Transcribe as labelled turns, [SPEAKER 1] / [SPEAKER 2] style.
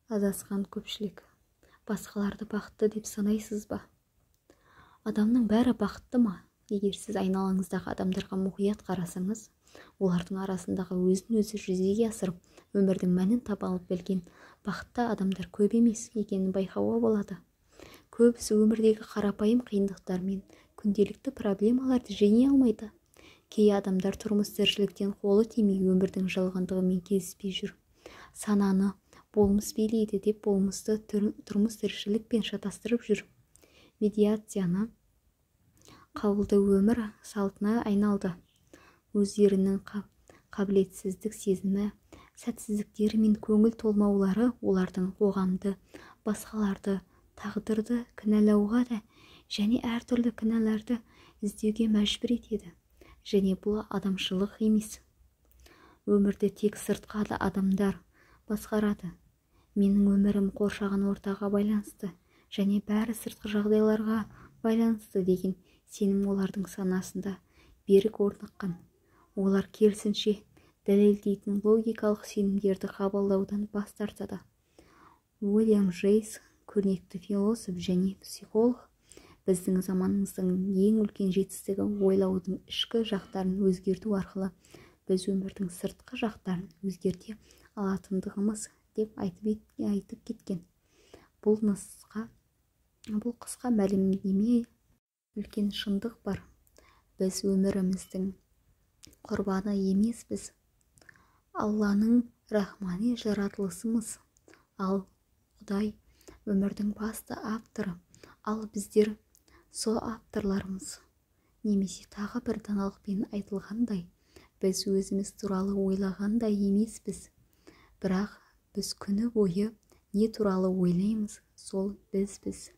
[SPEAKER 1] Адасқан көпшілік. Басқаларды бақытты деп санайсыз ба? Адамның бәрі бақытты ма? Егер сіз айналаңыздағы адамдарға мұқият қарасаңыз, олардың арасындағы өзін-өзі жүзеге асырып, өмірдің мәнін таба алып білген бақытты адамдар көп емес екенін байқауға болады. Көбісі өмірдегі қарапайым қиындықтар мен күнделікті проблемаларды жеңе алмайды. Кей адамдар тұрмыс тіршіліктен қолы тимей өмірдің жалғандығымен келіспей жүр. Сананы болмыс билейді деп болмысты тұрмыс тіршілікпен шатастырып жүр. Медиацияны қабылдау өмір салтына айналды. Өздерінің қабілетсіздік сезімі, сәтсіздіктері мен көңіл толмаулары олардың қоғамды, басқаларды, тағдырды кінәлауға да және әртүрлі кінәларды іздеуге мәжбүр етеді. Және бұл адамшылық емес. Өмірді тек сыртқы адамдар басқарады. Менің өмірім қоршаған ортаға байланысты және бәрі сыртқы жағдайларға байланысты деген сенім олардың санасында берік орныққан. Олар керісінше дәлелдейтін логикалық сенімдерді қабылдаудан бас тартады. Уильям Джейс, көрнекті философ және психолог, біздің заманымыздың ең үлкен жетістігі ойлаудың ішкі жақтарын өзгерту арқылы біз өмірдің сыртқы жақтарын өзгерте алатындығымыз деп айтып кеткен. Бұл қысқа мәлімдеме үлкен шындық бар. Біз өміріміздің құрбаны емеспіз. Алланың рахмани жаратылысымыз. Ал Құдай өмірдің басты авторы. Ал біздер сол авторларымыз. Немесе тағы бір даналықпен айтылғандай, біз өзіміз туралы ойлағандай емеспіз. Бірақ біз күні бойы не туралы ойлаймыз, сол бізбіз.